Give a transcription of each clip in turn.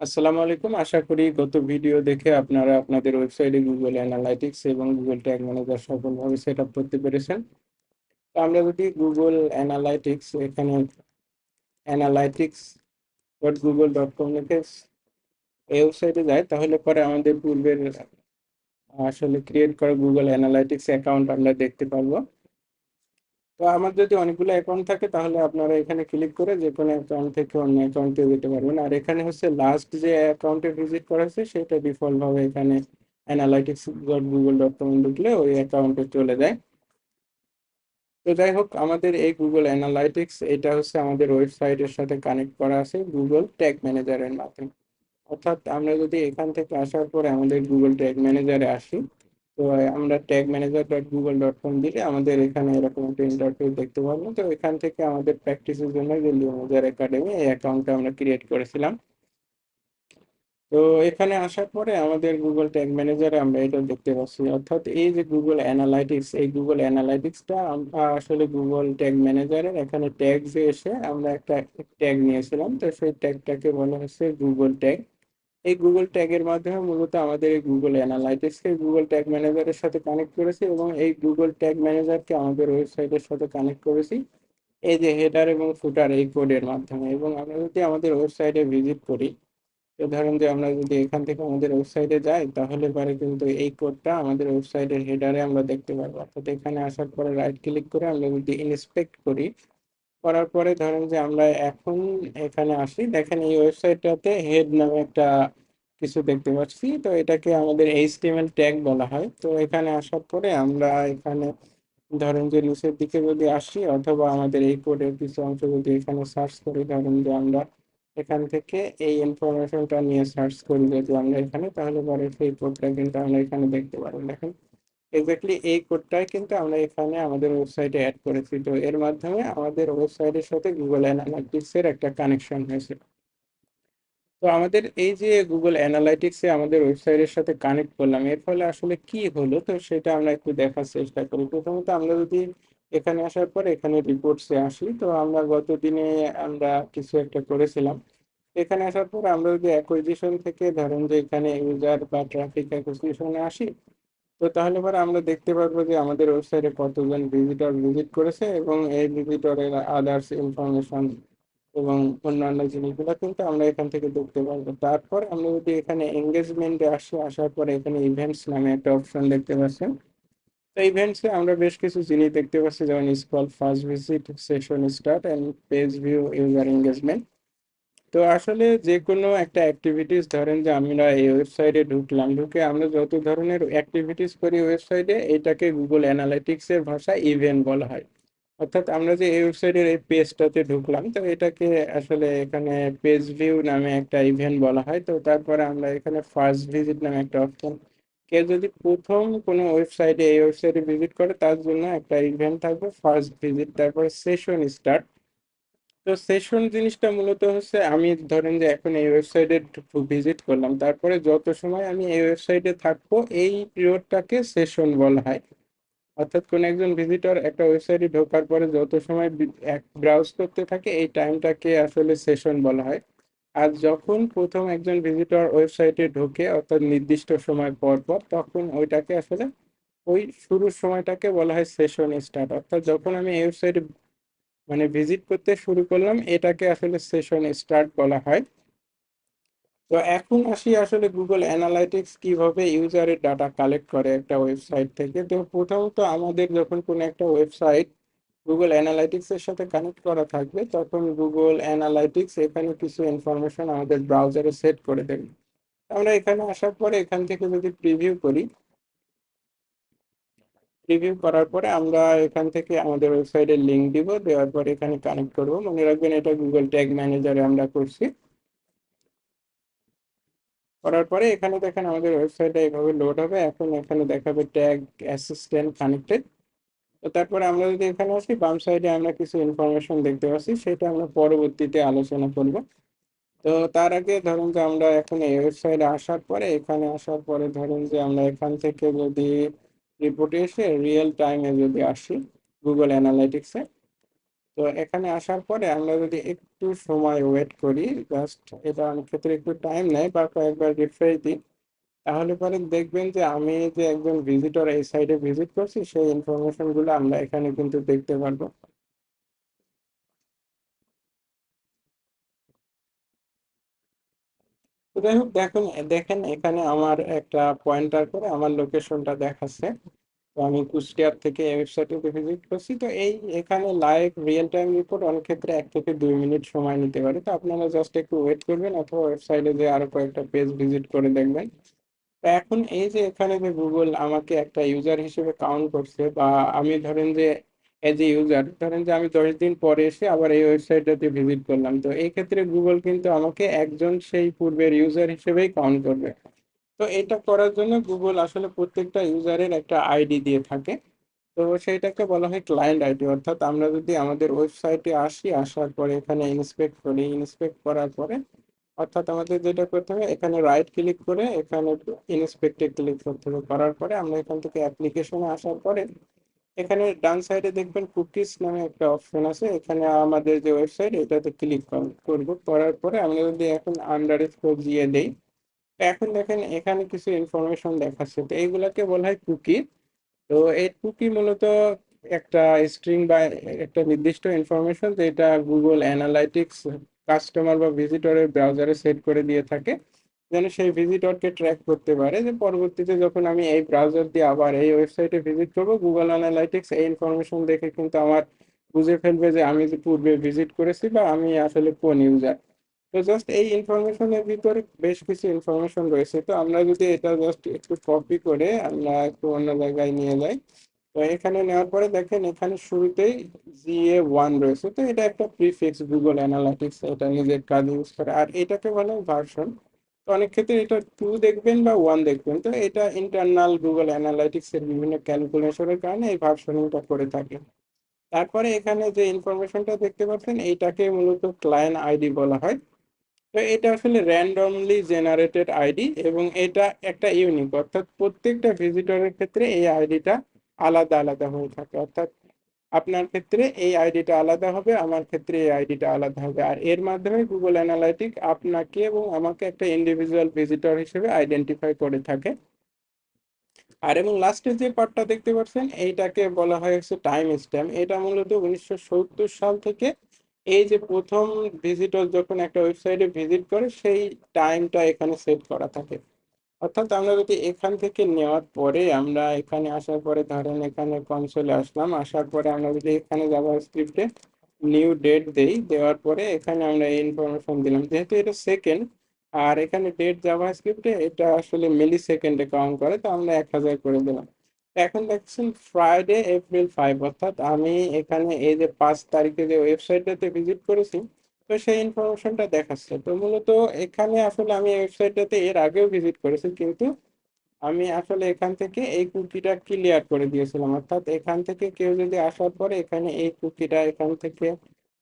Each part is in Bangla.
আসসালামু আলাইকুম। আশা করি গত ভিডিও দেখে আপনারা আপনাদের ওয়েবসাইটে Google Analytics এবং Google Tag Manager সফলভাবে সেটআপ করতে পেরেছেন। তো আমরা যদি Google Analytics এখানে analytics.google.com লিখে এই ওয়েবসাইটে যাই, তাহলে পরে আমাদের পূর্বের আসলে ক্রিয়েট করা Google Analytics অ্যাকাউন্ট আমরা দেখতে পারবো। তো আমার যদি অনেকগুলো অ্যাকাউন্ট থাকে তাহলে আপনারা এখানে ক্লিক করে যে কোনো অ্যাকাউন্ট থেকে অন্য অ্যাকাউন্টে যেতে পারবেন। আর এখানে হচ্ছে লাস্ট যে অ্যাকাউন্টে ভিজিট করা হয়েছে সেটা ডিফল্ট ভাবে এখানে analytics.google.com ঢুকলে ওই অ্যাকাউন্টে চলে যায়। তো যাই হোক, আমাদের এই গুগল অ্যানালাইটিক্স এটা হচ্ছে আমাদের ওয়েবসাইটের সাথে কানেক্ট করা আছে গুগল ট্যাগ ম্যানেজারের মাধ্যমে। অর্থাৎ আমরা যদি এখান থেকে আসার পরে আমাদের গুগল ট্যাগ ম্যানেজারে আসি, তো আমরা tag manager dot Google dot com দিলে আমাদের এখানে এরকম একটা ইন্টারফেস দেখতে পাবো। তো এখান থেকে আমাদের প্র্যাকটিসের জন্য যে লিওনেজার একাডেমি এই অ্যাকাউন্টটা আমরা ক্রিয়েট করেছিলাম। তো এখানে আসার পরে আমাদের গুগল ট্যাগ ম্যানেজারে আমরা এটা দেখতে পাচ্ছি, অর্থাৎ এই যে গুগল অ্যানালাইটিক্স, এই গুগল অ্যানালাইটিক্সটা আমরা আসলে গুগল ট্যাগ ম্যানেজারের এখানে ট্যাগ যে এসে আমরা একটা ট্যাগ নিয়েছিলাম, তো সেই ট্যাগটাকে বলা হচ্ছে গুগল ট্যাগ। এই গুগল ট্যাগের মাধ্যমে মূলত আমাদের এই গুগল অ্যানালাইটিক্সকে গুগল ট্যাগ ম্যানেজারের সাথে কানেক্ট করেছি এবং এই গুগল ট্যাগ ম্যানেজারকে আমাদের ওয়েবসাইটের সাথে কানেক্ট করেছি এই যে হেডার এবং ফুটার এই কোডের মাধ্যমে। এবং আমরা যদি আমাদের ওয়েবসাইটে ভিজিট করি, তো ধরেন যে আমরা যদি এখান থেকে আমাদের ওয়েবসাইটে যাই, তাহলে পরে কিন্তু এই কোডটা আমাদের ওয়েবসাইটের হেডারে আমরা দেখতে পারবো। অর্থাৎ এখানে আসার পরে রাইট ক্লিক করে আমরা যদি ইন্সপেক্ট করি, করার পরে ধরেন যে আমরা এখন এখানে আসি, দেখেন এই ওয়েবসাইটটাতে হেড নামে একটা কিছু দেখতে পাচ্ছি। তো এটাকে আমাদের এইচটিএমএল ট্যাগ বলা হয়। তো এখানে আসার পরে আমরা এখানে ধরেন যে নিচের দিকে যদি আসি অথবা আমাদের এই কোডের কিছু অংশ যদি এখানে সার্চ করি, ধরেন যে আমরা এখান থেকে এই ইনফরমেশনটা নিয়ে সার্চ করি যদি আমরা এখানে, তাহলে পরে সেই কোডটা কিন্তু আমরা এখানে দেখতে পারবো। দেখেন এক্স্যাক্টলি এই কোডটাই কিন্তু আমরা এখানে আমাদের ওয়েবসাইটে অ্যাড করেছি। তো এর মাধ্যমে আমাদের ওয়েবসাইটের সাথে গুগল অ্যানালাইটিক্স এর একটা কানেকশন হয়েছে। তো আমাদের এই যে গুগল অ্যানালাইটিক্স এ আমাদের ওয়েবসাইটের সাথে কানেক্ট করলাম, এর ফলে আসলে কি হলো তো সেটা আমরা একটু দেখার চেষ্টা করি। প্রথমত আমরা যদি এখানে আসার পর এখানে রিপোর্টসে আসি, তো আমরা গত দিনে আমরা কিছু একটা করেছিলাম। এখানে আসার পর আমরা যদি অ্যাকুইজিশন থেকে ধরেন যে এখানে ইউজার বা ট্রাফিক অ্যাকুইজিশনে আসি, তো তাহলে পরে আমরা দেখতে পারবো যে আমাদের ওয়েবসাইটে কতজন ভিজিটর ভিজিট করেছে এবং এই ভিজিটরের আদার্স ইনফরমেশন এবং অন্যান্য জিনিসগুলো কিন্তু আমরা এখান থেকে দেখতে পারবো। তারপর আমরা যদি এখানে এঙ্গেজমেন্টে আসি, আসার পরে এখানে ইভেন্টস নামে একটা অপশন দেখতে পাচ্ছেন। তো ইভেন্টসে আমরা বেশ কিছু জিনিস দেখতে পাচ্ছি, যেমন scroll, first visit, session start and page view, user engagement. তো আসলে যে কোনো একটা অ্যাক্টিভিটিস, ধরেন যে আমরা এই ওয়েবসাইটে ঢুকলাম, ঢুকে আমরা যত ধরনের অ্যাক্টিভিটিস করি ওয়েবসাইটে, এটাকে গুগল অ্যানালাইটিক্স এর ভাষায় ইভেন্ট বলা হয়। অর্থাৎ আমরা যে এই ওয়েবসাইটের এই পেজটাতে ঢুকলাম, তো এটাকে আসলে এখানে পেজ ভিউ নামে একটা ইভেন্ট বলা হয়। তো তারপরে আমরা এখানে ফার্স্ট ভিজিট নামে একটা অপশন, কেউ যদি প্রথম কোনো ওয়েবসাইটে এই ওয়েবসাইটে ভিজিট করে তার জন্য একটা ইভেন্ট থাকবে ফার্স্ট ভিজিট। তারপরে সেশন স্টার্ট। তো সেশন জিনিসটা মূলত হচ্ছে আমি ধরেন যে এখন এই ওয়েবসাইটে ভিজিট করলাম, তারপরে যত সময় আমি এই ওয়েবসাইটে থাকবো এই পিরিয়ডটাকে সেশন বলা হয়। অর্থাৎ কোন একজন ভিজিটর একটা ওয়েবসাইটে ঢোকার পরে যত সময় ব্রাউজ করতে থাকে এই টাইমটাকে আসলে সেশন বলা হয়। আর যখন প্রথম একজন ভিজিটর ওয়েবসাইটে ঢোকে অর্থাৎ নির্দিষ্ট সময় পর পর, তখন ওইটাকে আসলে ওই শুরুর সময়টাকে বলা হয় সেশন স্টার্ট। অর্থাৎ যখন আমি এই ওয়েবসাইটে মানে ভিজিট করতে শুরু করলাম, এটাকে আসলে সেশন স্টার্ট বলা হয়। তো এখন আসি আসলে গুগল অ্যানালাইটিক্স কিভাবে ইউজারের ডাটা কালেক্ট করে একটা ওয়েবসাইট থেকে। তো প্রথমত আমাদের যখন কোনো একটা ওয়েবসাইট গুগল অ্যানালাইটিক্স এর সাথে কানেক্ট করা থাকবে, তখন গুগল অ্যানালাইটিক্স এখানে কিছু ইনফরমেশন আমাদের ব্রাউজারে সেট করে দেবে। আমরা এখানে আসার পরে এখান থেকে যদি প্রিভিউ করি, প্রিভিউ করার পরে আমরা এখান থেকে আমাদের ওয়েবসাইটের লিংক দিব, দেওয়ার পরে এখানে কানেক্ট করব। মনে রাখবেন এটা গুগল ট্যাগ ম্যানেজারে আমরা করছি। করার পরে এখানে দেখেন আমাদের ওয়েবসাইটটা এইভাবে লোড হবে। এখন এখানে দেখাবে ট্যাগ অ্যাসিস্ট্যান্ট কানেক্টেড। তো তারপরে আমরা যদি এখানে আসি, বাম সাইডে আমরা কিছু ইনফরমেশন দেখতে পাচ্ছি, সেটা আমরা পরবর্তীতে আলোচনা করব। তো তার আগে ধরুন যে আমরা এখন এই ওয়েবসাইটে আসার পরে, এখানে আসার পরে ধরুন যে আমরা এখান থেকে যদি রিপোর্টে এসে রিয়েল টাইমে যদি আসি গুগল অ্যানালাইটিক্সে, তো এখানে আসার পরে আমরা যদি একটু সময় ওয়েট করি, জাস্ট এটা অনেক ক্ষেত্রে একটু টাইম নেয় বা কয়েকবার রিফ্রেশ দিই, তাহলে পরে দেখবেন যে আমি যে একজন ভিজিটর এই সাইটে ভিজিট করছি সেই ইনফরমেশন গুলো আমরা এখানে কিন্তু দেখতে পারবো। তো যাই হোক, দেখুন, দেখেন এখানে আমার একটা পয়েন্টার করে আমার লোকেশনটা দেখাচ্ছে। তো আমি কুষ্টিয়ার থেকে ওয়েবসাইটে ভিজিট করছি। তো এই এখানে লাইভ রিয়েল টাইম রিপোর্ট অনেক ক্ষেত্রে 1 থেকে 2 মিনিট সময় নিতে পারে। তো আপনারা জাস্ট একটু ওয়েট করবেন অথবা ওয়েবসাইটে যে আরো কয়েকটা পেজ ভিজিট করে দেখবেন। তো এখন এই যে এখানে যে গুগল আমাকে একটা ইউজার হিসেবে কাউন্ট করছে, বা আমি ধরেন যে এজ এ ইউজার, ধরেন যে আমি 10 দিন পরে এসে আবার এই ওয়েবসাইটটাতে ভিজিট করলাম, তো এই ক্ষেত্রে গুগল কিন্তু আমাকে একজন সেই পূর্বের ইউজার হিসেবেই কাউন্ট করবে। তো এটা করার জন্য গুগল আসলে প্রত্যেকটা ইউজারের একটা আইডি দিয়ে থাকে। তো সেইটাকে বলা হয় ক্লায়েন্ট আইডি। অর্থাৎ আমরা যদি আমাদের ওয়েবসাইটে আসি, আসার পরে এখানে ইন্সপেক্ট করি, ইন্সপেক্ট করার পরে অর্থাৎ আমাদের যেটা করতে হবে, এখানে রাইট ক্লিক করে এখানে ইন্সপেক্টে ক্লিক করতে হবে। করার পরে আমরা এখান থেকে অ্যাপ্লিকেশনে আসার পরে এখানে ডান সাইডে দেখবেন কুকিজ নামে একটা অপশন আছে। এখানে আমাদের যে ওয়েবসাইট এটাতে ক্লিক করব। করার পরে আমরা যদি এখন আন্ডার স্কোর দিয়ে দেই, তো এখন দেখেন এখানে কিছু ইনফরমেশন দেখাচ্ছে। তো এইগুলাকে বলা হয় কুকি। তো এই কুকি মূলত একটা স্ট্রিং বা একটা নির্দিষ্ট ইনফরমেশন যেটা গুগল অ্যানালাইটিক্স কাস্টমার বা ভিজিটরের ব্রাউজারে সেট করে দিয়ে থাকে, যেন সেই ভিজিটরকে ট্র্যাক করতে পারে যে পরবর্তীতে যখন আমি এই ব্রাউজার দিয়ে আবার এই ওয়েবসাইটে ভিজিট করব, গুগল অ্যানালাইটিক্স এই ইনফরমেশন দেখে কিন্তু আমার বুঝে ফেলবে যে আমি যে পূর্বে ভিজিট করেছি বা আমি আসলে কোন ইউজার। তো জাস্ট এই ইনফরমেশনের ভিতরে বেশ কিছু ইনফরমেশন রয়েছে। তো আমরা যদি এটা জাস্ট একটু কপি করে আমরা একটু অন্য জায়গায় নিয়ে যাই, তো এখানে নেওয়ার পরে দেখেন এখানে শুরুতেই GA1 রয়েছে। তো এটা একটা প্রিফিক্স, গুগল অ্যানালাইটিক্স এটা নিজের কাজ ইউজ করে, আর এটাকে বলে ভার্সন। তো অনেক ক্ষেত্রে এটা 2 দেখবেন বা 1 দেখবেন। তো এটা ইন্টারনাল গুগল অ্যানালাইটিক্স এর বিভিন্ন ক্যালকুলেশনের কারণে এই ভার্সনিংটা করে থাকে। তারপরে এখানে যে ইনফরমেশনটা দেখতে পাচ্ছেন এইটাকে মূলত ক্লায়েন্ট আইডি বলা হয়। তো এটা আসলে র্যান্ডমলি জেনারেটেড আইডি এবং এটা একটা ইউনিক, অর্থাৎ প্রত্যেকটা ভিজিটরের ক্ষেত্রে এই আইডিটা আলাদা আলাদা হয়ে থাকে। অর্থাৎ আপনার ক্ষেত্রে এই আইডিটা আলাদা হবে, আমার ক্ষেত্রে এই আইডিটা আলাদা হবে, আর এর মাধ্যমে গুগল অ্যানালাইটিক আপনাকে এবং আমাকে একটা ইন্ডিভিজুয়াল ভিজিটর হিসেবে আইডেন্টিফাই করে থাকে। আর এবং লাস্টের যে পার্টটা দেখতে পাচ্ছেন এইটাকে বলা হয় হচ্ছে টাইম স্ট্যাম্প। এটা মূলত 1970 সাল থেকে এই যে প্রথম ভিজিটর যখন একটা ওয়েবসাইটে ভিজিট করে সেই টাইমটা এখানে সেট করা থাকে। অর্থাৎ আমরা যদি এখান থেকে নেওয়ার পরে আমরা এখানে আসার পরে ধরেন এখানে কনসোলে আসলাম, আসার পরে আমরা যদি এখানে জাভাস্ক্রিপ্টে নিউ ডেট দেই, দেওয়ার পরে এখানে আমরা এই ইনফরমেশন দিলাম, যেহেতু এটা সেকেন্ড আর এখানে ডেট জাভাস্ক্রিপ্টে এটা আসলে মিলি সেকেন্ডে কাউন্ট করে, তো আমরা 1000 করে দিলাম। এখন দেখছেন ফ্রাইডে April 5, অর্থাৎ আমি এখানে এই যে 5 তারিখে যে ওয়েবসাইটটাতে ভিজিট করেছি, তো সেই ইনফরমেশনটা দেখাচ্ছে। তো মূলত এখানে আসলে আমি ওয়েবসাইটটাতে এর আগেও ভিজিট করেছি, কিন্তু আমি আসলে এখান থেকে এই কুকিটা ক্লিয়ার করে দিয়েছিলাম। অর্থাৎ এখান থেকে কেউ যদি আসার পরে এখানে এই কুকিটা এখান থেকে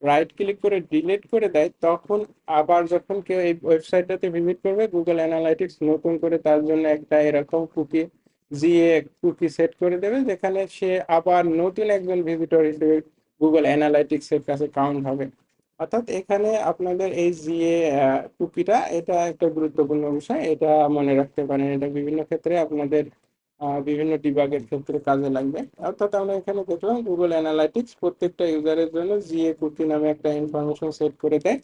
রাইট ক্লিক করে ডিলিট করে দেয়, তখন আবার যখন কেউ এই ওয়েবসাইটটাতে ভিজিট করবে, গুগল অ্যানালাইটিক্স নতুন করে তার জন্য একটা এরকম কুকি জিএ কুকি সেট করে দেবে, যেখানে সে আবার নতুন একজন ভিজিটর হিসেবে গুগল অ্যানালাইটিক্স এর কাছে কাউন্ট হবে। অর্থাৎ এখানে আপনাদের এই জিএ কুকিটা এটা একটা গুরুত্বপূর্ণ বিষয়, এটা মনে রাখতে পারেন। এটা বিভিন্ন ক্ষেত্রে আপনাদের বিভিন্ন ডিবাগের ক্ষেত্রে কাজে লাগবে। অর্থাৎ আমরা এখানে দেখলাম গুগল অ্যানালাইটিক্স প্রত্যেকটা ইউজারের জন্য জিএ কুকি নামে একটা ইনফরমেশন সেট করে দেয়,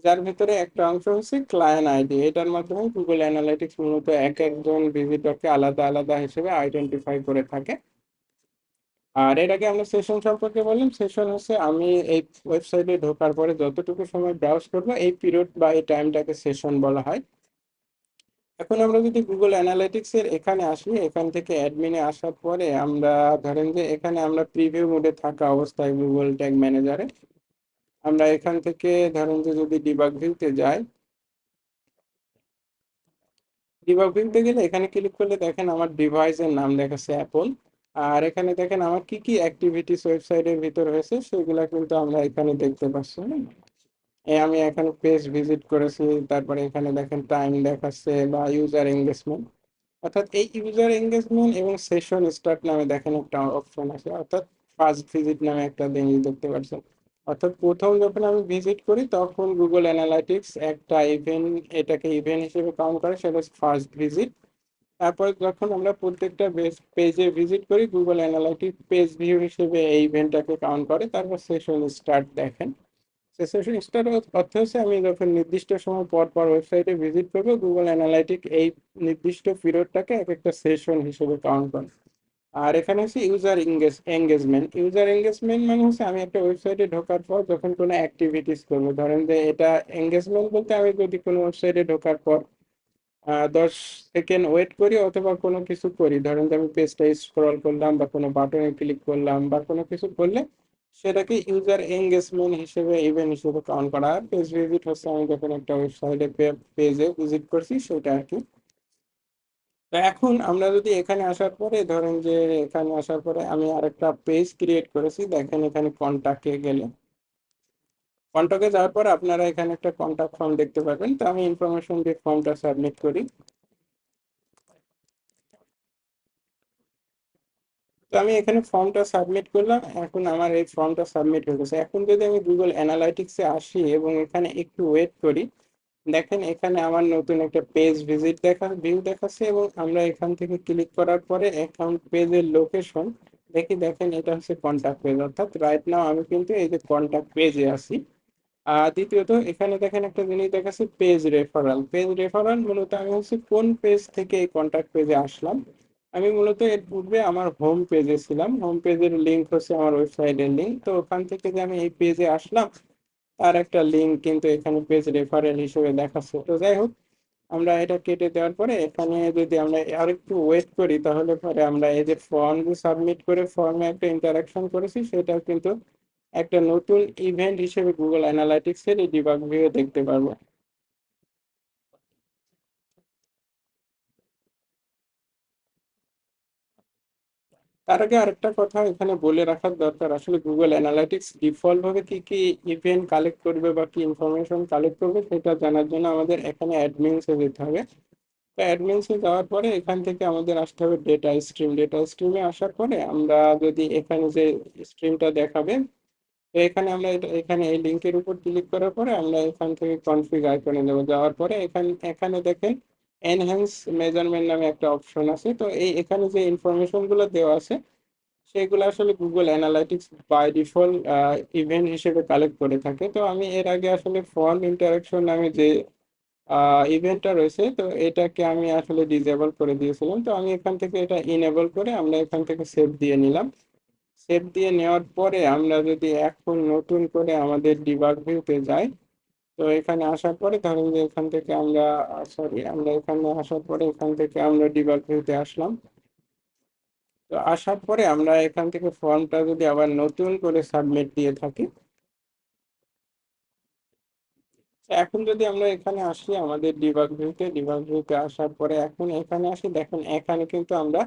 যার ভিতরে একটা অংশ হচ্ছে ক্লায়েন্ট আইডি। এটার মাধ্যমে গুগল অ্যানালাইটিক্স মূলত এক একজন ভিজিটরকে আলাদা আলাদা হিসেবে আইডেন্টিফাই করে থাকে। আর এর আগে আমরা সেশন সম্পর্কে বললাম। সেশন হচ্ছে আমি এই ওয়েবসাইটে ঢোকার পরে যতটুকু সময় ব্রাউজ করবো এই পিরিয়ড বা এই টাইমটাকে সেশন বলা হয়। এখন আমরা যদি গুগল অ্যানালাইটিক্স এর এখানে আসি, এখান থেকে অ্যাডমিনে আসার পরে আমরা ধরেন যে এখানে আমরা প্রিভিউ মোডে থাকা অবস্থায় গুগল ট্যাগ ম্যানেজারে আমরা এখান থেকে ধরেন যে যদি ডিবাগ ভিউতে যাই, ডিবাগ ভিউতে গেলে এখানে ক্লিক করলে দেখেন আমার ডিভাইসের নাম দেখাচ্ছে অ্যাপল। আর এখানে দেখেন আমার কি কি অ্যাক্টিভিটিস ওয়েবসাইটের ভিতর হয়েছে সেগুলা কিন্তু আমরা এখানে দেখতে পাচ্ছি। আমি এখানে পেজ ভিজিট করেছি, তারপরে এখানে দেখেন টাইম দেখাচ্ছে বা ইউজার এঙ্গেজমেন্ট। অর্থাৎ এই ইউজার এঙ্গেজমেন্ট এবং সেশন স্টার্ট নামে দেখেন একটা অপশন আছে, অর্থাৎ ফার্স্ট ভিজিট নামে একটা জিনিস দেখতে পাচ্ছেন। অর্থাৎ প্রথম যখন আমি ভিজিট করি তখন গুগল অ্যানালাইটিক্স একটা ইভেন্ট, এটাকে ইভেন্ট হিসেবে কাউন্ট করে, সেটা ফার্স্ট ভিজিট। তারপর যখন আমরা প্রত্যেকটা পেজে ভিজিট করি, গুগল অ্যানালাইটিক্স পেজ ভিউ হিসেবে এই ইভেন্টটাকে কাউন্ট করে। তারপর সেশন স্টার্ট দেখেন। সেশন স্টার্ট অর্থ হচ্ছে আমি যখন নির্দিষ্ট সময় পর পর ওয়েবসাইটে ভিজিট করবো, গুগল অ্যানালাইটিক এই নির্দিষ্ট পিরিয়ডটাকে এক একটা সেশন হিসেবে কাউন্ট করে। আর এখানে হচ্ছে ইউজার এঙ্গেজমেন্ট মানে হচ্ছে আমি একটা ওয়েবসাইটে ঢোকার পর যখন কোনো অ্যাক্টিভিটিস করবো, ধরেন যে এটা এঙ্গেজমেন্ট বলতে আমি যদি কোনো ওয়েবসাইটে ঢোকার পর 10 সেকেন্ড ওয়েট করি অথবা কোনো কিছু করি, ধরেন যে আমি পেজটা স্ক্রল করলাম বা কোনো বাটনে ক্লিক করলাম বা কোনো কিছু করলে, সেটাকে ইউজার এঙ্গেজমেন্ট হিসেবে ইভেন্ট হিসেবে কাউন্ট করা হয়। পেজ ভিজিট হচ্ছে আমি যখন একটা ওয়েবসাইটে পেজে ভিজিট করছি সেটা আর কি। তো এখন আমরা যদি এখানে আসার পরে ধরেন যে এখানে আসার পরে আমি আরেকটা পেজ ক্রিয়েট করেছি, দেখেন এখানে কন্টাক্টে গেলে, কন্টাক্টে যাওয়ার পর আপনারা এখানে একটা কন্টাক্ট ফর্ম দেখতে পাবেন। তো আমি ইনফরমেশন দিয়ে ফর্মটা সাবমিট করি। তো আমি এখানে ফর্মটা সাবমিট করলাম, এখন আমার এই ফর্মটা সাবমিট হয়ে গেছে। এখন যদি আমি গুগল অ্যানালাইটিক্সে আসি এবং এখানে একটু ওয়েট করি, দেখেন এখানে আমার নতুন একটা পেজ ভিজিট ভিউ দেখাচ্ছে এবং আমরা এখান থেকে ক্লিক করার পরে অ্যাকাউন্ট পেজের লোকেশন দেখি, দেখেন এটা হচ্ছে কন্টাক্ট পেজ। অর্থাৎ রাইট নাও আমি কিন্তু এই যে কন্টাক্ট পেজে আছি। আর দ্বিতীয়ত এখানে দেখেন একটা জিনিস দেখাচ্ছে পেজ রেফারাল মূলত আমি হচ্ছে কোন পেজ থেকে এই কন্টাক্ট পেজে আসলাম। আমি মূলত এর পূর্বে আমার হোম পেজে ছিলাম, হোম পেজের লিঙ্ক হচ্ছে আমার ওয়েবসাইটের লিঙ্ক। তো ওখান থেকে যে আমি এই পেজে আসলাম তার একটা লিঙ্ক কিন্তু এখানে পেজ রেফারেল হিসেবে দেখাচ্ছে। তো যাই হোক, আমরা এটা কেটে দেওয়ার পরে এখানে যদি আমরা আরেকটু ওয়েট করি, তাহলে পরে আমরা এই যে ফর্ম সাবমিট করে ফর্মে একটা ইন্টারাকশন করেছি সেটা কিন্তু একটা নতুন ইভেন্ট হিসেবে গুগল অ্যানালাইটিক্স এর এই ডিবাগ ভিউ দেখতে পারবো। তার আগে আরেকটা কথা এখানে বলে রাখার দরকার, আসলে গুগল অ্যানালাইটিক্স ডিফল্ট ভাবে কি কি ইভেন্ট কালেক্ট করবে বা কি ইনফরমেশন কালেক্ট করবে সেটা জানার জন্য আমাদের এখানে অ্যাডমিনসে যেতে হবে। তো অ্যাডমিনসে যাওয়ার পরে এখান থেকে আমাদের আসতে হবে ডেটা স্ট্রিমে আসার পরে আমরা যদি এখানে যে স্ট্রিমটা দেখাবে, তো এখানে আমরা এখানে এই লিঙ্কের উপর ক্লিক করার পরে আমরা এখান থেকে কনফিগ আইকনে যাবো। যাওয়ার পরে এখানে এখানে দেখেন এনহ্যান্স মেজারমেন্ট নামে একটা অপশন আছে। তো এই এখানে যে ইনফরমেশন গুলো দেওয়া আছে সেগুলো আসলে Google analytics by default event হিসেবে কালেক্ট করে থাকে। তো আমি এর আগে আসলে ফর্ম ইন্টারাকশন নামে যে ইভেন্টটা রয়েছে, তো এটাকে আমি আসলে ডিসেবল করে দিয়েছিলাম। তো আমি এখান থেকে এটা ইনেবল করে আমরা এখান থেকে সেভ দিয়ে নিলাম। সেভ দিয়ে নেওয়ার পরে আমরা যদি এখন নতুন করে আমাদের ডিবাগ ভিউতে যাই, তো এখানে আসার পরে ধরুন যে এখান থেকে আমরা আমরা এখানে আসার পরে এখান থেকে আমরা ডিবাগ ভিউতে আসলাম। তো আসার পরে আমরা এখান থেকে ফর্মটা যদি আবার নতুন করে সাবমিট দিয়ে থাকি, তো এখন যদি আমরা এখানে আসি আমাদের ডিবাগ ভিউতে আসার পরে এখন এখানে আসি, দেখেন এখানে কিন্তু আমরা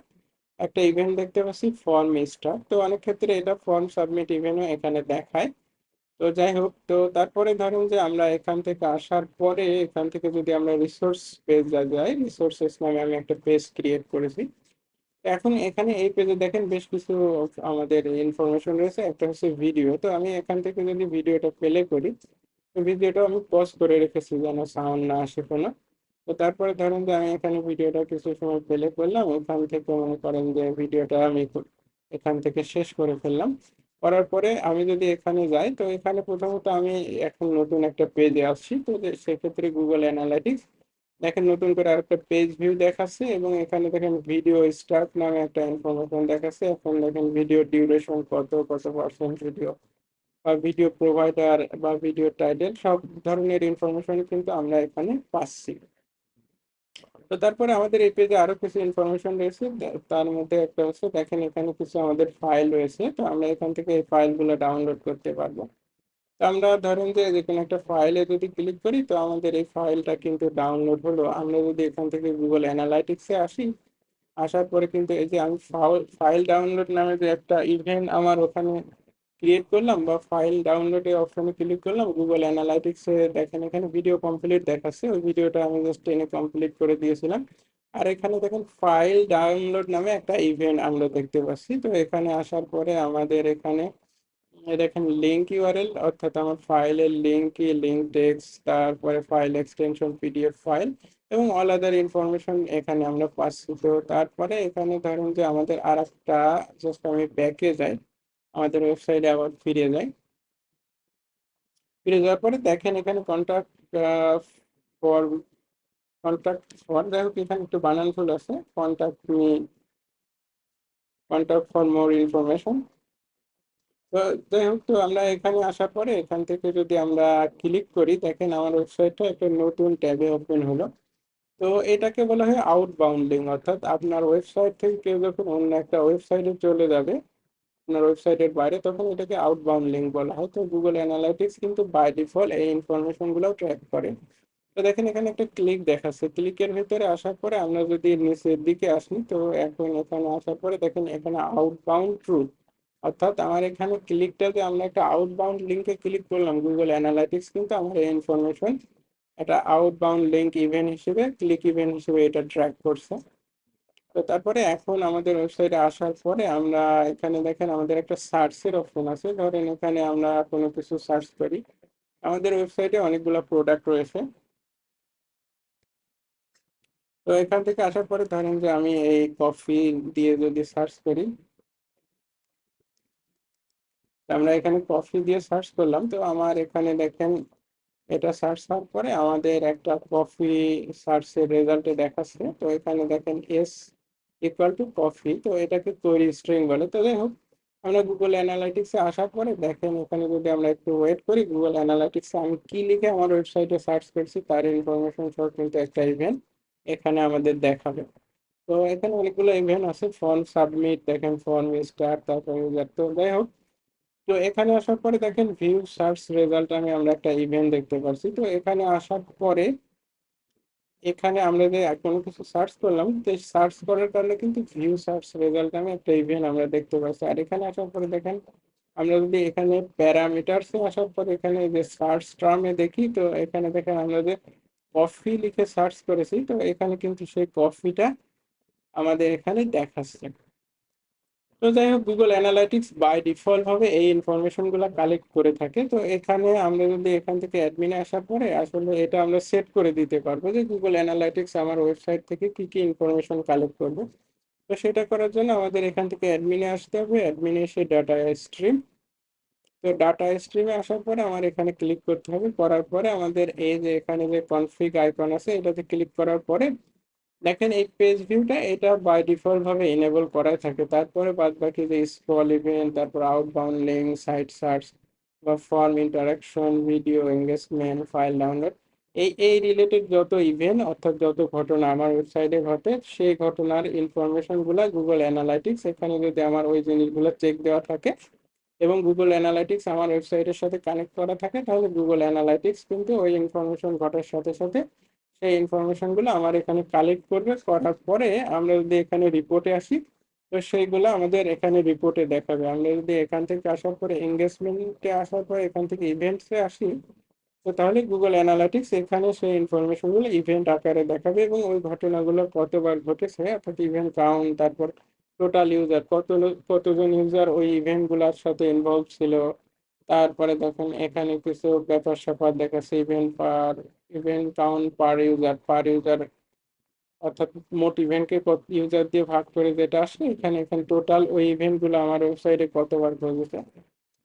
একটা ইভেন্ট দেখতে পাচ্ছি ফর্ম স্টার। তো অনেক ক্ষেত্রে এটা ফর্ম সাবমিট ইভেন্টও এখানে দেখায়। তো যাই হোক, তো তারপরে ধরুন যে আমরা এখান থেকে আসার পরে এখান থেকে যদি আমরা রিসোর্স পেজে যাই, রিসোর্সেস নামে আমি একটা পেজ ক্রিয়েট করেছি। এখন এখানে এই পেজে দেখেন বেশ কিছু আমাদের ইনফরমেশন রয়েছে, একটা হচ্ছে ভিডিও। তো আমি এখান থেকে যদি ভিডিওটা প্লে করি, তো ভিডিওটা আমি পজ করে রেখেছি যেন সাউন্ড না আসে কোনো। তো তারপরে ধরেন যে আমি এখানে ভিডিওটা কিছু সময় প্লে করলাম, এখান থেকে মনে করেন যে ভিডিওটা আমি এখান থেকে শেষ করে ফেললাম। করার পরে আমি যদি এখানে যাই, তো এখানে প্রথমত আমি এখন নতুন একটা পেজে আসছি। তো সেক্ষেত্রে গুগল অ্যানালাইটিক্স দেখেন নতুন করে আরেকটা পেজ ভিউ দেখাচ্ছে এবং এখানে দেখেন ভিডিও স্টার্ট নামে একটা ইনফরমেশন দেখাচ্ছে। এখন দেখেন ভিডিও ডিউরেশন কত, কত পার্সেন্ট ভিডিও, বা ভিডিও প্রোভাইডার বা ভিডিও টাইটেল, সব ধরনের ইনফরমেশন কিন্তু আমরা এখানে পাচ্ছি। তো তারপরে আমাদের এই পেজে আরো কিছু ইনফরমেশন রয়েছে, তার মধ্যে একটা হচ্ছে দেখেন এখানে কিছু আমাদের ফাইল রয়েছে। তো আমরা এখান থেকে এই ফাইলগুলো ডাউনলোড করতে পারবো। তো আমরা ধরেন যে যে কোনো একটা ফাইলে যদি ক্লিক করি, তো আমাদের এই ফাইলটা কিন্তু ডাউনলোড হলো। আমরা যদি এখান থেকে গুগল অ্যানালাইটিক্সে আসি, আসার পরে কিন্তু এই যে আমি ফাইল ডাউনলোড নামে যে একটা ইভেন্ট আমার ওখানে ক্রিয়েট করলাম বা ফাইল ডাউনলোডের অপশনে ক্লিক করলাম, গুগল অ্যানালাইটিক্সে দেখেন এখানে ভিডিও কমপ্লিট দেখাচ্ছে, ওই ভিডিওটা আমি জাস্ট টেনে কমপ্লিট করে দিয়েছিলাম। আর এখানে দেখেন ফাইল ডাউনলোড নামে একটা ইভেন্ট আমরা দেখতে পাচ্ছি। তো এখানে আসার পরে আমাদের এখানে এই দেখেন লিঙ্ক ইউআরএল, অর্থাৎ আমার ফাইলের লিঙ্ক, লিঙ্ক টেক্সট, তারপরে ফাইল এক্সটেনশন, পিডিএফ ফাইল এবং অল আদার ইনফরমেশন এখানে আমরা পাচ্ছি। তো তারপরে এখানে ধরুন যে আমাদের আর একটা, জাস্ট আমি ব্যাকে যাই, আমাদের ওয়েবসাইটে আবার ফিরে যাই। ফিরে যাওয়ার পরে দেখেন এখানে কন্ট্যাক্ট ফর, কন্ট্যাক্ট ফর, যাই হোক এখানে একটু বানান ভুল আছে, contact me, contact for more information. তো যাই হোক, তো আমরা এখানে আসার পরে এখান থেকে যদি আমরা ক্লিক করি, দেখেন আমার ওয়েবসাইটটা একটা নতুন ট্যাবে ওপেন হলো। তো এটাকে বলা হয় আউটবাউন্ড লিঙ্ক, অর্থাৎ আপনার ওয়েবসাইট থেকে কেউ যখন অন্য একটা ওয়েবসাইটে চলে যাবে আপনার ওয়েবসাইটের বাইরে, তখন এটাকে আউটবাউন্ড লিঙ্ক বলা হয়। তো গুগল অ্যানালাইটিক্স কিন্তু বাই ডিফল্ট এই ইনফরমেশন গুলো ট্র্যাক করে। তো দেখেন এখানে একটা ক্লিক দেখাচ্ছে, ক্লিকের ভিতরে আসার পরে আমরা যদি নিচের দিকে আসি, তো এখন এখানে আসার পরে দেখেন এখানে আউটবাউন্ড ট্রুথ, অর্থাৎ আমার এখানে ক্লিকটাতে আমরা একটা আউটবাউন্ড লিঙ্কে ক্লিক করলাম, গুগল অ্যানালাইটিক্স কিন্তু আমার এই ইনফরমেশন একটা আউটবাউন্ড লিঙ্ক ইভেন্ট হিসেবে, ক্লিক ইভেন্ট হিসেবে এটা ট্র্যাক করছে। তো তারপরে এখন আমাদের ওয়েবসাইটে আসার পরে আমরা এখানে দেখেন আমাদের একটা সার্চের অপশন আছে। ধরেন এখানে আমরা কোনো কিছু সার্চ করি, আমাদের ওয়েবসাইটে অনেকগুলো প্রোডাক্ট রয়েছে। তো এখান থেকে আসার পরে ধরেন যে আমি এই কফি দিয়ে যদি সার্চ করি, তো আমরা এখানে কফি দিয়ে সার্চ করলাম, তো আমার এখানে দেখেন এটা সার্চ হওয়ার পরে আমাদের একটা কফি সার্চের রেজাল্টে দেখাচ্ছে। তো এখানে দেখেন এস ইকুয়াল টু কফি, তো এটাকে তৈরি স্ট্রিং বলে। তো যাই হোক, আমরা গুগল অ্যানালাইটিক্সে আসার পরে দেখেন এখানে যদি আমরা একটু ওয়েট করি, গুগল অ্যানালাইটিক্সে আমি কি লিখে আমার ওয়েবসাইটে সার্চ করছি তার ইনফরমেশন সহ কিন্তু একটা ইভেন্ট এখানে আমাদের দেখাবে। তো এখানে অনেকগুলো ইভেন্ট আছে, ফর্ম সাবমিট, দেখেন ফর্ম স্টার্ট, তারপর ইউজার। তো যাই হোক, তো এখানে আসার পরে দেখেন ভিউ সার্চ রেজাল্ট, আমরা একটা ইভেন্ট দেখতে পাচ্ছি। তো এখানে আসার পরে এখানে আমরা যে কোনো কিছু সার্চ করলাম, তো সার্চ করার কারণে কিন্তু ভিউ সার্চ রেজাল্ট আমি একটা ইভেন্ট আমরা দেখতে পাচ্ছি। আর এখানে আসার পরে দেখেন আমরা যদি এখানে প্যারামিটারসে আসার পরে এখানে যে সার্চ টার্মে দেখি, তো এখানে দেখেন আমরা যে কফি লিখে সার্চ করেছি, তো এখানে কিন্তু সেই কফিটা আমাদের এখানে দেখাচ্ছে। তো যাই হোক, গুগল অ্যানালাইটিক্স বাই ডিফল্ট ভাবে এই ইনফরমেশন গুলা কালেক্ট করে থাকে। তো এখানে আমরা যদি এখান থেকে অ্যাডমিনে আসার পরে আসলে এটা আমরা সেট করে দিতে পারবো যে গুগল অ্যানালাইটিক্স আমার ওয়েবসাইট থেকে কি কি ইনফরমেশন কালেক্ট করবে। তো সেটা করার জন্য আমাদের এখান থেকে অ্যাডমিনে আসতে হবে, অ্যাডমিনে এসে ডাটা স্ট্রিম, তো ডাটা স্ট্রিমে আসার পরে আমার এখানে ক্লিক করতে হবে। করার পরে আমাদের এই যে এখানে যে কনফিগ আইকন আছে এটাতে ক্লিক করার পরে দেখেন এই পেজ ভিউটা এটা বাই ডিফল্ট ভাবে এনেবল করাই থাকে। তারপরে বাদ বাকি যে স্ক্রল ইভেন্ট, তারপর আউটবাউন্ড লিঙ্ক, সাইট সার্চ বা form interaction, video engagement, file download, এই রিলেটেড যত ইভেন্ট অর্থাৎ যত ঘটনা আমার ওয়েবসাইটে ঘটে, সেই ঘটনার ইনফরমেশন গুলা গুগল অ্যানালাইটিক্স এখানে যদি আমার ওই জিনিসগুলো চেক দেওয়া থাকে এবং গুগল অ্যানালাইটিক্স আমার ওয়েবসাইটের সাথে কানেক্ট করা থাকে, তাহলে গুগল অ্যানালাইটিক্স কিন্তু ওই ইনফরমেশন ঘটার সাথে সাথে সেই ইনফরমেশন গুলো আমার এখানে কালেক্ট করবে। করার পরে আমরা যদি এখানে রিপোর্টে আসি, তো সেইগুলো আমাদের এখানে রিপোর্টে দেখাবে। আমরা যদি এখান থেকে আসার পরে এঙ্গেজমেন্টে আসার পরে এখান থেকে ইভেন্টসে আসি, তো তাহলে গুগল অ্যানালাইটিক্স এখানে সেই ইনফরমেশন গুলো ইভেন্ট আকারে দেখাবে এবং ওই ঘটনাগুলো কতবার ঘটেছে, অর্থাৎ ইভেন্ট কাউন্ট, তারপর টোটাল ইউজার কতজন ইউজার ওই ইভেন্ট গুলার সাথে ইনভলভ ছিল। তারপরে দেখুন এখানে কিছু ব্যাপার স্যাপার দেখাচ্ছে, ইভেন্ট কাউন্ট পার ইউজার, অর্থাৎ মোট ইভেন্টকে কত ইউজার দিয়ে ভাগ করে যেটা আসে, এখানে টোটাল ওই ইভেন্ট গুলো আমার ওয়েবসাইটে কতবার ঘটেছে।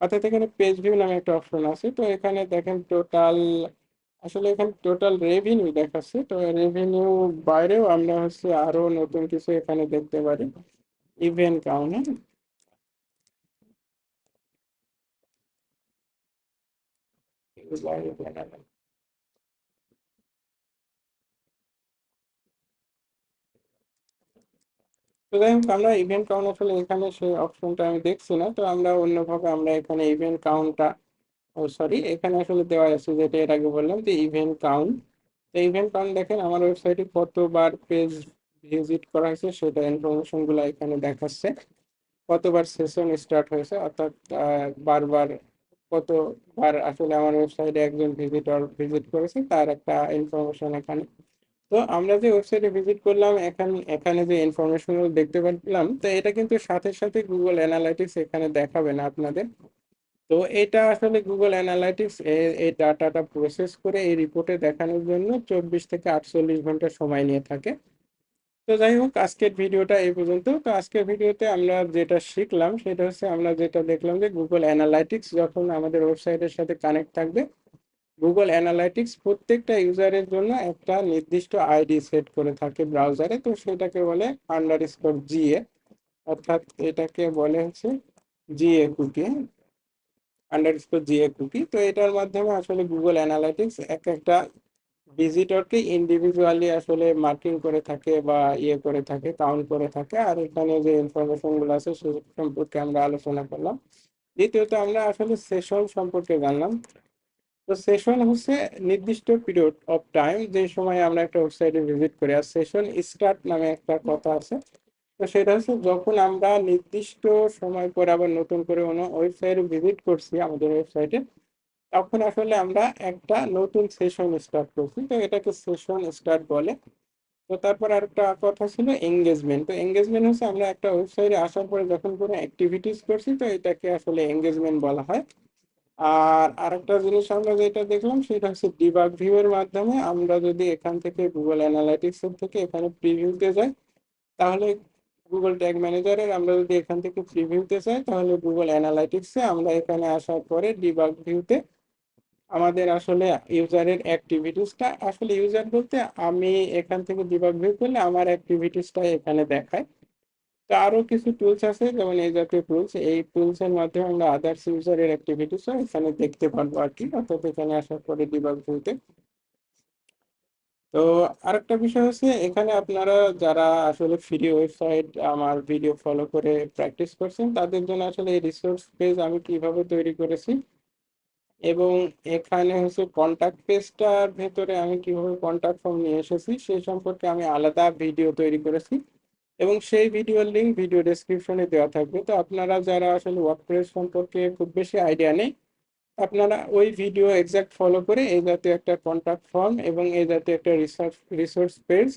অর্থাৎ এখানে পেজ ভিউ নামে একটা অপশন আছে। তো এখানে দেখেন টোটাল, আসলে এখানে টোটাল রেভিনিউ দেখাচ্ছে। তো রেভিনিউ বাইরেও আমরা হচ্ছে আরো নতুন কিছু এখানে দেখতে পারি, ইভেন্ট কাউন্ট। তো যাই হোক, আমরা ইভেন্ট কাউন্ট আসলে এখানে সেই অপশনটা আমি দেখছি না, তো আমরা অন্যভাবে আমরা এখানে ইভেন্ট কাউন্টটা, ও সরি, এখানে আসলে দেওয়া আছে যেটা এর আগে বললাম যে ইভেন্ট কাউন্ট। তো ইভেন্ট কাউন্ট দেখেন আমার ওয়েবসাইটে কতবার পেজ ভিজিট করা হয়েছে সেটা ইনফরমেশন গুলো এখানে দেখাচ্ছে, কতবার সেশন স্টার্ট হয়েছে, অর্থাৎ বারবার কতবার আসলে আমার ওয়েবসাইটে একজন ভিজিটর ভিজিট করেছে তার একটা ইনফরমেশন এখানে। তো আমরা যে ওয়েবসাইটে ভিজিট করলাম, এখানে এখানে যে ইনফরমেশন গুলো দেখতে পেলাম, তো এটা কিন্তু সাথে সাথে গুগল অ্যানালাইটিক্স এখানে দেখাবে না আপনাদের। তো তো এটা আসলে গুগল অ্যানালাইটিক্স এই ডাটাটা প্রসেস করে এই রিপোর্টে দেখানোর জন্য 24 থেকে 48 ঘন্টা সময় নিয়ে থাকে। তো যাই হোক, আজকের ভিডিওটা এই পর্যন্ত। তো আজকের ভিডিওতে আমরা যেটা শিখলাম সেটা হচ্ছে, আমরা যেটা দেখলাম যে গুগল অ্যানালাইটিক্স যখন আমাদের ওয়েবসাইটের সাথে কানেক্ট থাকবে, গুগল অ্যানালাইটিক্স প্রত্যেকটা ইউজারের জন্য একটা নির্দিষ্ট আইডি সেট করে থাকে ব্রাউজারে। তো সেটাকে বলে আন্ডারস্কোর জিএ, অর্থাৎ এটাকে বলে হচ্ছে GA cookie, underscore GA cookie. তো এটার মাধ্যমে আসলে গুগল অ্যানালাইটিক্স এক একটা ভিজিটরকে ইন্ডিভিজুয়ালি আসলে মার্কিং করে থাকে বা ইয়ে করে থাকে, কাউন্ট করে থাকে। আর এখানে যে ইনফরমেশন গুলো আছে সে সম্পর্কে আমরা আলোচনা করলাম। দ্বিতীয়ত আমরা আসলে সেশন সম্পর্কে জানলাম। তো সেশন হচ্ছে নির্দিষ্ট পিরিয়ড অফ টাইম যে সময় আমরা একটা ওয়েবসাইটে ভিজিট করি। আর সেশন স্টার্ট নামে একটা কথা আছে। তো সেটা হচ্ছে যখন আমরা নির্দিষ্ট সময় পরে আবার নতুন করে কোনো ওয়েবসাইটে ভিজিট করছি আমাদের ওয়েবসাইটে, তখন আসলে আমরা একটা নতুন সেশন স্টার্ট করছি। তো এটাকে সেশন স্টার্ট বলে। তো তারপর আরেকটা কথা ছিল এঙ্গেজমেন্ট। তো এঙ্গেজমেন্ট হচ্ছে আমরা একটা ওয়েবসাইটে আসার পরে যখন কোনো অ্যাক্টিভিটিস করছি, তো এটাকে আসলে এঙ্গেজমেন্ট বলা হয়। আর আরেকটা জিনিস আমরা যেটা দেখলাম সেটা হচ্ছে ডিবাগ ভিউ এর মাধ্যমে আমরা যদি এখান থেকে গুগল অ্যানালাইটিক্স এর থেকে এখানে প্রিভিউতে যাই, তাহলে গুগল ট্যাগ ম্যানেজারের আমরা যদি এখান থেকে প্রিভিউতে যাই, তাহলে গুগল অ্যানালাইটিক্সে আমরা এখানে আসার পরে ডিবাগ ভিউতে আমাদের আসলে ইউজারের অ্যাক্টিভিটিসটা, আসলে ইউজার বলতে আমি এখান থেকে ডিবাগ ভিউ করলে আমার অ্যাক্টিভিটিসটা এখানে দেখায়। তো আরো কিছু টুলস আছে, যেমন এই জাতীয় টুলস, এই টুলস এর মাধ্যমে আমরা আদার্স ইউজারের অ্যাক্টিভিটিসও এখানে দেখতে পারবো আর কি, অর্থাৎ এখানে আসার পরে ডিবাগ ভিউতে। তো আরেকটা বিষয় হচ্ছে, এখানে আপনারা যারা আসলে ফ্রি ওয়েবসাইট আমার ভিডিও ফলো করে প্র্যাকটিস করছেন, তাদের জন্য আসলে এই রিসোর্স পেজ আমি কিভাবে তৈরি করেছি, এবং এখানে হচ্ছে কন্টাক্ট পেজটার ভেতরে আমি কিভাবে কন্টাক্ট ফর্ম নিয়ে এসেছি সেই সম্পর্কে আমি আলাদা ভিডিও তৈরি করেছি, এবং সেই ভিডিওর লিংক ভিডিও ডেসক্রিপশনে দেওয়া থাকবে। তো আপনারা যারা আসলে ওয়ার্ডপ্রেস সম্পর্কে খুব বেশি আইডিয়া নেই, আপনারা ওই ভিডিও এক্সাক্ট ফলো করে এই জাতীয় একটা কন্টাক্ট ফর্ম এবং এই জাতীয় একটা রিসোর্স পেজ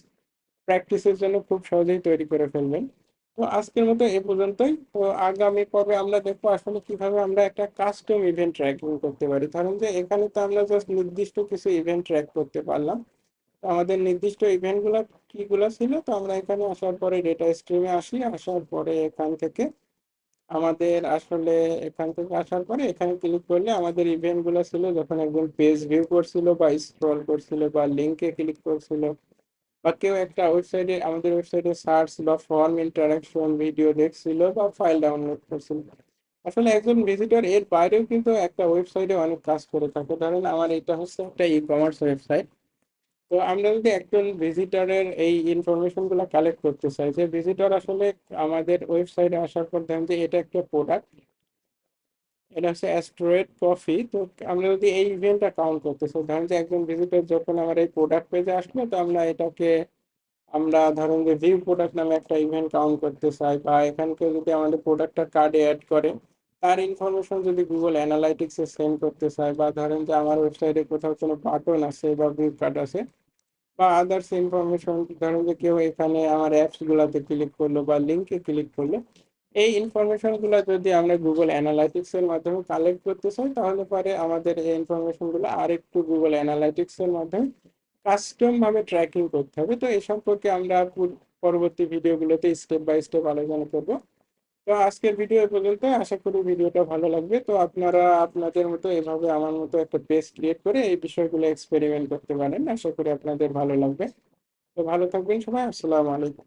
প্র্যাকটিসের জন্য খুব সহজেই তৈরি করে ফেলবেন। তো আজকের মতো এ পর্যন্তই। তো আগামী পর্বে আমরা দেখবো আসলে কিভাবে আমরা একটা কাস্টম ইভেন্ট ট্র্যাকিং করতে পারি। ধরেন যে এখানে তো আমরা জাস্ট নির্দিষ্ট কিছু ইভেন্ট ট্র্যাক করতে পারলাম। তো আমাদের নির্দিষ্ট ইভেন্ট গুলা কিগুলা ছিল, তো আমরা এখানে আসার পরে ডেটা স্ট্রিমে আসি, আসার পরে এখান থেকে আমাদের আসলে এখান থেকে আসার পরে এখানে ক্লিক করলে আমাদের ইভেন্ট গুলো ছিল যখন একজন পেজ ভিউ করছিল বা স্ক্রল করছিল বা লিঙ্কে ক্লিক করছিল, বা কেউ একটা ওয়েবসাইটে আমাদের ওয়েবসাইটে সার্চ বা ফর্ম ইন্টারাকশন ভিডিও দেখছিল বা ফাইল ডাউনলোড করছিল। আসলে একজন ভিজিটর এর বাইরেও কিন্তু একটা ওয়েবসাইটে অনেক কাজ করে থাকে। ধরেন আমার এটা হচ্ছে একটা ই কমার্স ওয়েবসাইট। তো আমরা যদি একজন ভিজিটরের এই ইনফরমেশন গুলো কালেক্ট করতে চাই, যে ভিজিটর আসলে আমাদের ওয়েবসাইটে আসার পর দেখেন যে এটা একটা প্রোডাক্ট, এটা হচ্ছে অ্যাস্ট্রয়েড কফি। তো আমরা যদি এই ইভেন্টটা কাউন্ট করতে চাই, ধরেন যে একজন ভিজিটর যখন আমার এই প্রোডাক্ট পেজে আসলো, তো আমরা এটাকে আমরা ধরেন যে ভিউ প্রোডাক্ট নামে একটা ইভেন্ট কাউন্ট করতে চাই, বা এখানকে যদি আমাদের প্রোডাক্টটা কার্ডে অ্যাড করে তার ইনফরমেশন যদি গুগল অ্যানালাইটিক্সে সেন্ড করতে চাই, বা ধরেন যে আমার ওয়েবসাইটে কোথাও কোনো বাটন আছে বা ভিউ কার্ড আছে বা আদার্স ইনফরমেশন, ধরেন যে কেউ এখানে আমার অ্যাপস গুলাতে ক্লিক করলো বা লিঙ্কে ক্লিক করলো, এই ইনফরমেশন গুলো যদি আমরা গুগল অ্যানালাইটিক্স এর মাধ্যমে কালেক্ট করতে চাই, তাহলে পরে আমাদের এই ইনফরমেশন গুলো আরেকটু গুগল অ্যানালাইটিক্স এর মাধ্যমে কাস্টম ভাবে ট্র্যাকিং করতে হবে। তো এই সম্পর্কে আমরা পরবর্তী ভিডিওগুলোতে স্টেপ বাই স্টেপ আলোচনা করব। তো আজকের ভিডিও এ পর্যন্ত, আশা করি ভিডিওটা ভালো লাগবে। তো আপনারা আপনাদের মতো এভাবে আমার মতো একটা পেজ ক্রিয়েট করে এই বিষয়গুলো এক্সপেরিমেন্ট করতে পারেন, আশা করি আপনাদের ভালো লাগবে। তো ভালো থাকবেন সবাই, আসসালামু আলাইকুম।